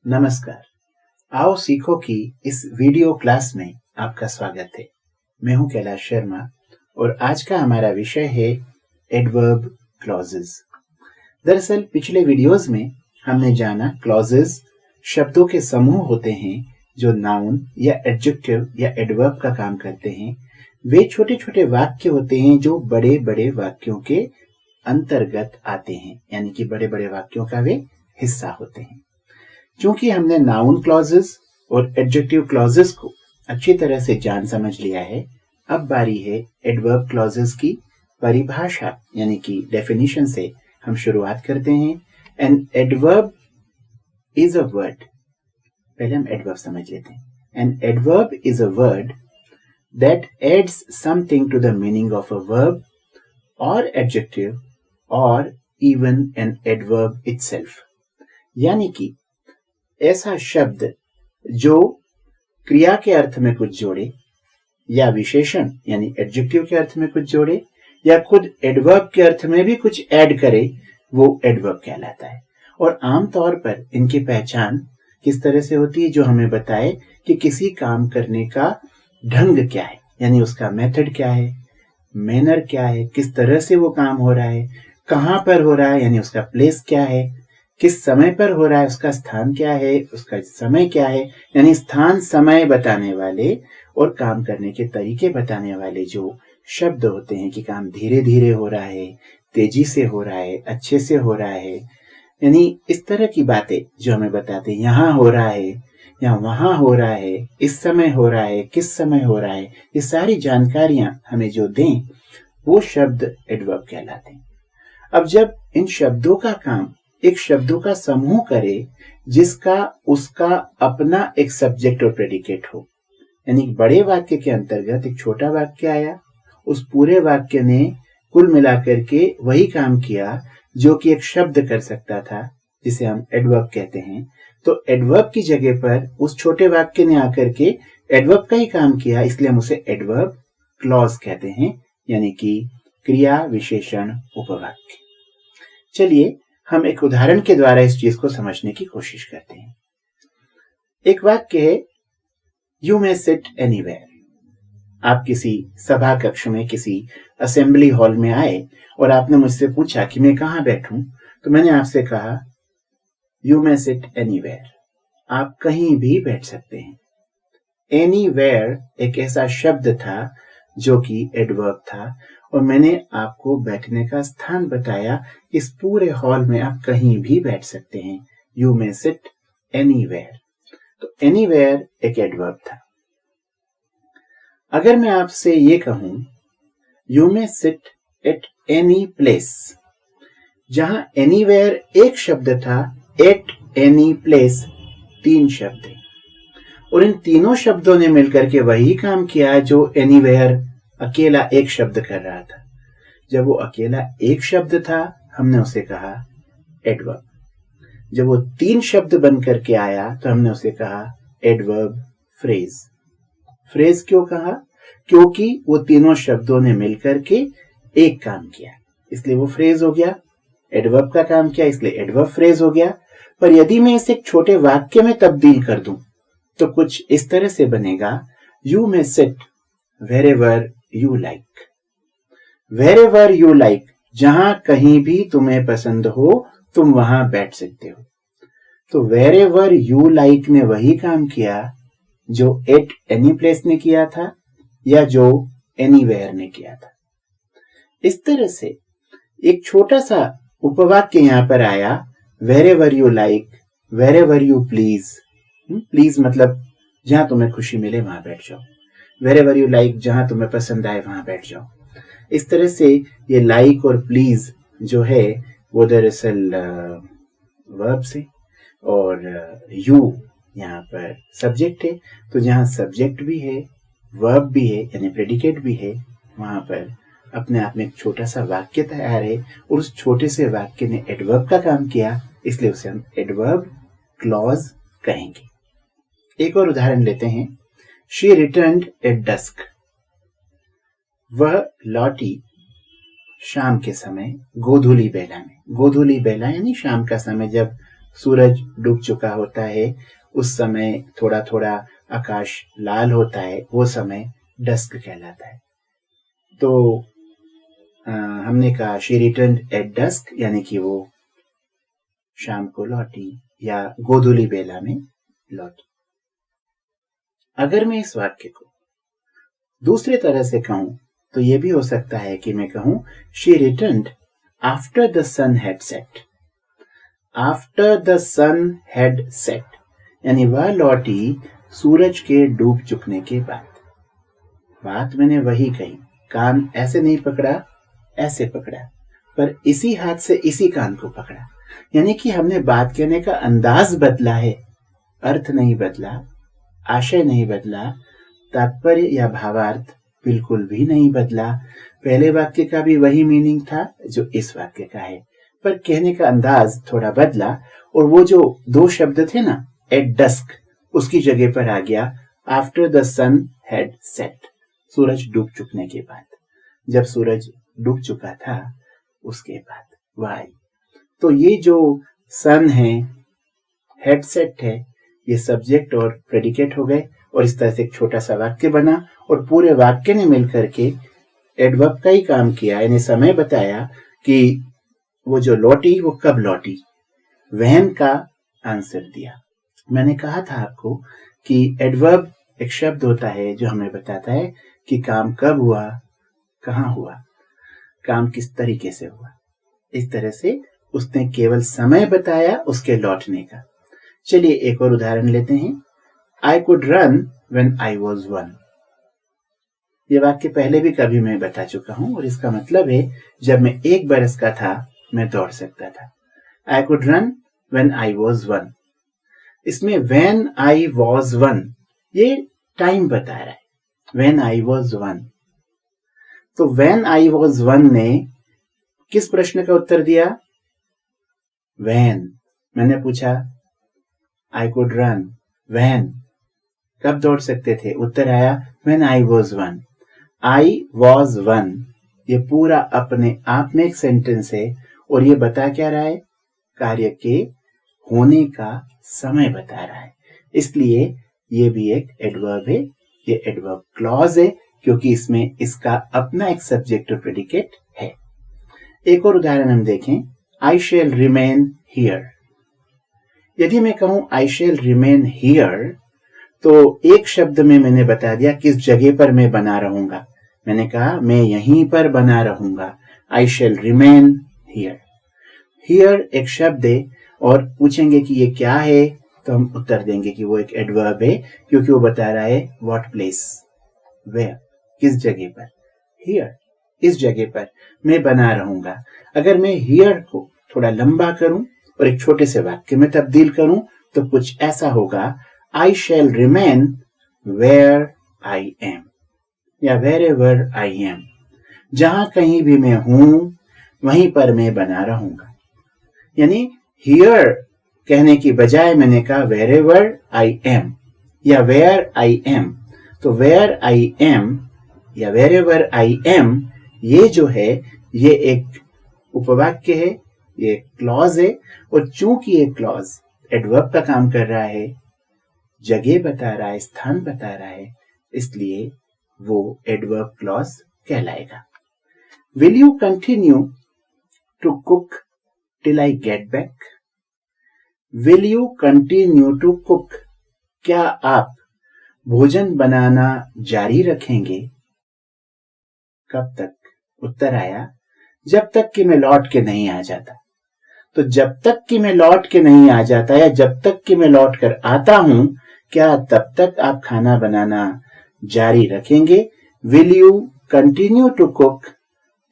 नमस्कार। आओ सीखो की इस वीडियो क्लास में आपका स्वागत है। मैं हूं कैलाश शर्मा और आज का हमारा विषय है एडवर्ब क्लॉजेस। दरअसल पिछले वीडियोस में हमने जाना क्लॉजेस शब्दों के समूह होते हैं जो नाउन या एडजेक्टिव या एडवर्ब का काम करते हैं। वे छोटे छोटे वाक्य होते हैं जो बड़े बड़े वाक्यों के अंतर्गत आते हैं, यानी कि बड़े बड़े वाक्यों का वे हिस्सा होते हैं। क्योंकि हमने नाउन क्लॉजेस और एडजेक्टिव क्लॉजेस को अच्छी तरह से जान समझ लिया है, अब बारी है एडवर्ब क्लॉजेस की परिभाषा यानी कि डेफिनेशन से हम शुरुआत करते हैं। An adverb is a word, पहले हम एडवर्ब समझ लेते हैं। An adverb is a word that adds something to the meaning of a verb और एडजेक्टिव और इवन एन एडवर्ब इटसेल्फ, यानी कि ऐसा शब्द जो क्रिया के अर्थ में कुछ जोड़े या विशेषण यानी एडजेक्टिव के अर्थ में कुछ जोड़े या खुद एडवर्ब के अर्थ में भी कुछ ऐड करे, वो एडवर्ब कहलाता है। और आमतौर पर इनकी पहचान किस तरह से होती है, जो हमें बताए कि किसी काम करने का ढंग क्या है, यानी उसका मेथड क्या है, मैनर क्या है, किस तरह से वो काम हो रहा है, कहाँ पर हो रहा है यानी उसका प्लेस क्या है, किस समय पर हो रहा है, उसका स्थान क्या है, उसका समय क्या है, यानी स्थान समय बताने वाले और काम करने के तरीके बताने वाले जो शब्द होते हैं कि काम धीरे धीरे हो रहा है, तेजी से हो रहा है, अच्छे से हो रहा है, यानी इस तरह की बातें जो हमें बताते हैं यहाँ हो रहा है या वहां हो रहा है, इस समय हो रहा है, किस समय हो रहा है, ये सारी जानकारियां हमें जो दें वो शब्द एडवर्ब कहलाते हैं। अब जब इन शब्दों का काम एक शब्दों का समूह करे जिसका उसका अपना एक सब्जेक्ट और प्रेडिकेट हो, यानी बड़े वाक्य के अंतर्गत एक छोटा वाक्य आया, उस पूरे वाक्य ने कुल मिलाकर के वही काम किया जो कि एक शब्द कर सकता था, जिसे हम एडवर्ब कहते हैं। तो एडवर्ब की जगह पर उस छोटे वाक्य ने आकर के एडवर्ब का ही काम किया, इसलिए हम उसे एडवर्ब क्लॉज कहते हैं, यानी कि क्रिया विशेषण उपवाक्य। चलिए हम एक उदाहरण के द्वारा इस चीज को समझने की कोशिश करते हैं। एक वाक्य है, यू मे सिट एनीवेयर। आप किसी सभा कक्ष में, किसी असेंबली हॉल में आए और आपने मुझसे पूछा कि मैं कहाँ बैठूं, तो मैंने आपसे कहा यू मे सिट एनीवेयर, आप कहीं भी बैठ सकते हैं। एनीवेयर एक ऐसा शब्द था जो कि एडवर्ब था और मैंने आपको बैठने का स्थान बताया, इस पूरे हॉल में आप कहीं भी बैठ सकते हैं। यू मे सिट एनीवेयर, तो एनीवेयर एक एडवर्ब था। अगर मैं आपसे ये कहूं you may sit at any place, जहां एनीवेयर एक शब्द था, एट एनी प्लेस तीन शब्द है और इन तीनों शब्दों ने मिलकर के वही काम किया जो एनीवेयर अकेला एक शब्द कर रहा था। जब वो अकेला एक शब्द था हमने उसे कहा एडवर्ब, जब वो तीन शब्द बन करके आया तो हमने उसे कहा एडवर्ब फ्रेज। फ्रेज क्यों कहा? क्योंकि वो तीनों शब्दों ने मिलकर के एक काम किया, इसलिए वो फ्रेज हो गया। एडवर्ब का काम किया इसलिए एडवर्ब फ्रेज हो गया। पर यदि मैं इसे एक छोटे वाक्य में तब्दील कर दूं तो कुछ इस तरह से बनेगा, you may sit wherever you like. Wherever you like, जहां कहीं भी तुम्हें पसंद हो तुम वहां बैठ सकते हो। तो वेरेवर यू लाइक ने वही काम किया जो एट एनी प्लेस ने किया था या जो एनीवेयर ने किया था। इस तरह से एक छोटा सा उपवाक्य यहां पर आया, wherever you like, wherever you please. Please मतलब जहां तुम्हें खुशी मिले वहां बैठ जाओ, वेरेवर यू लाइक जहां तुम्हें पसंद आए वहां बैठ जाओ। इस तरह से ये लाइक और प्लीज जो है वो दरअसल वर्ब से और यू यहाँ पर सब्जेक्ट है। तो जहां सब्जेक्ट भी है, वर्ब भी है यानी प्रेडिकेट भी है, वहां पर अपने आप में एक छोटा सा वाक्य तैयार है और उस छोटे से वाक्य ने एडवर्ब का काम किया, इसलिए उसे हम एडवर्ब क्लॉज कहेंगे। एक और उदाहरण लेते हैं। She returned at dusk. वह लौटी शाम के समय, गोधूली बेला में। गोधूली बेला यानी शाम का समय, जब सूरज डूब चुका होता है, उस समय थोड़ा थोड़ा आकाश लाल होता है, वो समय डस्क कहलाता है। तो हमने कहा शी रिटर्न्ड एट डस्क, यानी कि वो शाम को लौटी या गोधूली बेला में लौटी। अगर मैं इस वाक्य को दूसरे तरह से कहूं तो यह भी हो सकता है कि मैं कहूं she returned after the sun had set. After the sun had set यानी वह लौटी सूरज के डूब चुकने के बाद। बात मैंने वही कही, कान ऐसे नहीं पकड़ा, ऐसे पकड़ा, पर इसी हाथ से इसी कान को पकड़ा, यानी कि हमने बात कहने का अंदाज बदला है, अर्थ नहीं बदला, आशय नहीं बदला, तात्पर्य या भावार्थ बिल्कुल भी नहीं बदला। पहले वाक्य का भी वही मीनिंग था जो इस वाक्य का है, पर कहने का अंदाज थोड़ा बदला, और वो जो दो शब्द थे ना, एट डस्क, उसकी जगह पर आ गया after the sun had set, सूरज डूब चुकने के बाद। जब सूरज डूब चुका था उसके बाद वह आई। तो ये जो सन है, हेड सेट है, ये सब्जेक्ट और प्रेडिकेट हो गए, और इस तरह से एक छोटा सा वाक्य बना, और पूरे वाक्य ने मिलकर के एडवर्ब का ही काम किया, यानी समय बताया कि वो जो लौटी वो कब लौटी, वहन का आंसर दिया। मैंने कहा था आपको कि एडवर्ब एक शब्द होता है जो हमें बताता है कि काम कब हुआ, कहाँ हुआ, काम किस तरीके से हुआ। इस तरह से उसने केवल समय बताया उसके लौटने का। चलिए एक और उदाहरण लेते हैं। I could run when I was 1। ये वाक्य पहले भी कभी मैं बता चुका हूं, और इसका मतलब है जब मैं 1 बरस का था मैं दौड़ सकता था। I could run when I was 1। इसमें when I was 1 ये टाइम बता रहा है, when I was 1। तो when I was 1 ने किस प्रश्न का उत्तर दिया? when। मैंने पूछा I could run when, कब दौड़ सकते थे? उत्तर आया when I was 1। I was 1 ये पूरा अपने आप में एक सेंटेंस है, और ये बता क्या रहा है? कार्य के होने का समय बता रहा है। इसलिए ये भी एक एडवर्ब है, ये एडवर्ब क्लॉज है, क्योंकि इसमें इसका अपना एक सब्जेक्ट और प्रेडिकेट है। एक और उदाहरण हम देखें। I shall remain here। यदि मैं कहूं I shall remain here, तो एक शब्द में मैंने बता दिया किस जगह पर मैं बना रहूंगा। मैंने कहा मैं यहीं पर बना रहूंगा, I shall remain here। here एक शब्द है, और पूछेंगे कि ये क्या है, तो हम उत्तर देंगे कि वो एक एडवर्ब है, क्योंकि वो बता रहा है what place, where, किस जगह पर। here इस जगह पर मैं बना रहूंगा। अगर मैं here को थोड़ा लंबा करूं और एक छोटे से वाक्य में तब्दील करूं तो कुछ ऐसा होगा, I shall remain where I am या wherever I am। जहां कहीं भी मैं हूं वहीं पर मैं बना रहूंगा। यानी here कहने की बजाय मैंने कहा wherever I am या where I am। तो where I am या wherever I am ये जो है ये एक उपवाक्य है, ये क्लॉज है, और चूंकि ये क्लॉज एडवर्ब का काम कर रहा है, जगह बता रहा है, स्थान बता रहा है, इसलिए वो एडवर्ब क्लॉज कहलाएगा। Will you continue to cook till I get back? Will you continue to cook? क्या आप भोजन बनाना जारी रखेंगे? कब तक? उत्तर आया जब तक कि मैं लौट के नहीं आ जाता। तो जब तक कि मैं लौट के नहीं आ जाता या जब तक कि मैं लौट कर आता हूं, क्या तब तक आप खाना बनाना जारी रखेंगे? Will you continue to cook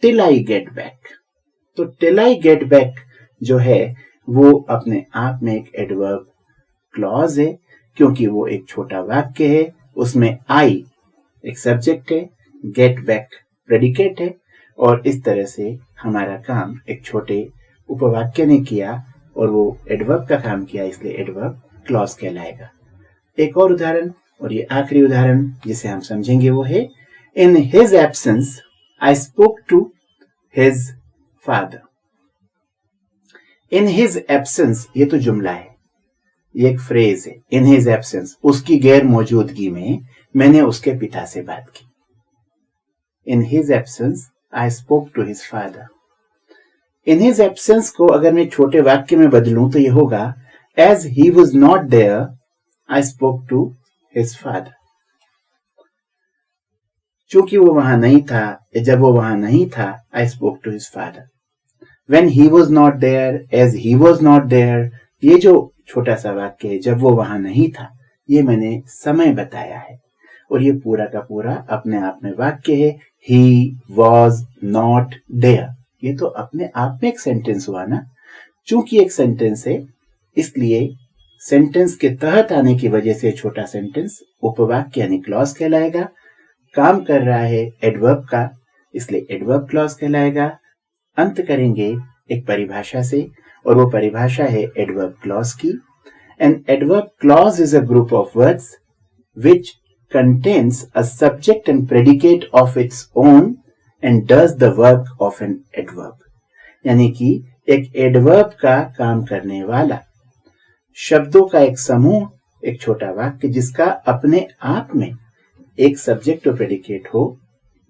till I get back? तो till I get back जो है वो अपने आप में एक एडवर्ब क्लॉज है, क्योंकि वो एक छोटा वाक्य है, उसमें I एक सब्जेक्ट है, get back प्रेडिकेट है, और इस तरह से हमारा काम एक छोटे उपवाक्य ने किया और वो एडवर्ब का काम किया, इसलिए एडवर्ब क्लॉज कहलाएगा। एक और उदाहरण, और ये आखिरी उदाहरण जिसे हम समझेंगे वो है in his absence I spoke to his father. In his absence ये तो जुमला है, ये एक फ्रेज है। इन हिज एब्सेंस, उसकी गैर मौजूदगी में मैंने उसके पिता से बात की। In his absence I spoke to his father. In his absence को अगर मैं छोटे वाक्य में बदलूं तो ये होगा as he was not there I spoke to his father. चूंकि वो वहां नहीं था, जब वो वहां नहीं था, I spoke to his father. When he was not there, as he was not there, ये जो छोटा सा वाक्य है, जब वो वहां नहीं था, ये मैंने समय बताया है। और ये पूरा का पूरा अपने आप में वाक्य है। He was not there, ये तो अपने आप में एक सेंटेंस हुआ ना। चूंकि एक सेंटेंस है, इसलिए सेंटेंस के तहत आने की वजह से छोटा सेंटेंस उपवाक्य यानी क्लॉज कहलाएगा। काम कर रहा है एडवर्ब का, इसलिए एडवर्ब क्लॉज कहलाएगा। अंत करेंगे एक परिभाषा से, और वो परिभाषा है एडवर्ब क्लॉज की। An adverb clause is a group of words which contains a subject and predicate of its own and does the work of an adverb. यानी कि एक एडवर्ब का काम करने वाला शब्दों का एक समूह, एक छोटा वाक्य जिसका अपने आप में एक सब्जेक्ट और प्रेडिकेट हो,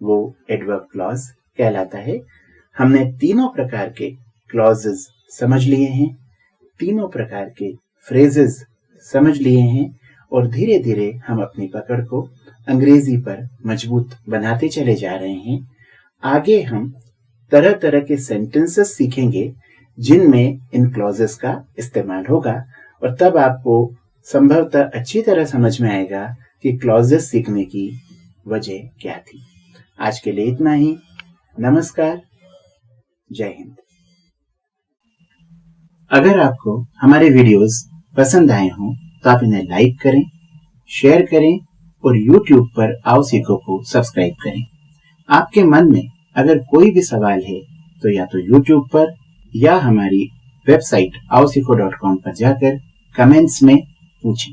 वो एडवर्ब क्लॉज कहलाता है। हमने तीनों प्रकार के क्लॉजेस समझ लिए हैं, तीनों प्रकार के फ्रेजेस समझ लिए हैं, और धीरे धीरे हम अपनी पकड़ को अंग्रेजी पर मजबूत बनाते चले जा रहे हैं। आगे हम तरह तरह के सेंटेंसेस सीखेंगे जिनमें इन क्लॉजेस का इस्तेमाल होगा, और तब आपको संभवतः अच्छी तरह समझ में आएगा कि क्लॉजेस सीखने की वजह क्या थी। आज के लिए इतना ही। नमस्कार, जय हिंद। अगर आपको हमारे वीडियोस पसंद आए हों तो आप इन्हें लाइक करें, शेयर करें और YouTube पर आओ सीखो को सब्सक्राइब करें। आपके मन में अगर कोई भी सवाल है तो या तो YouTube पर या हमारी वेबसाइट aosiko.com पर जाकर कमेंट्स में पूछें।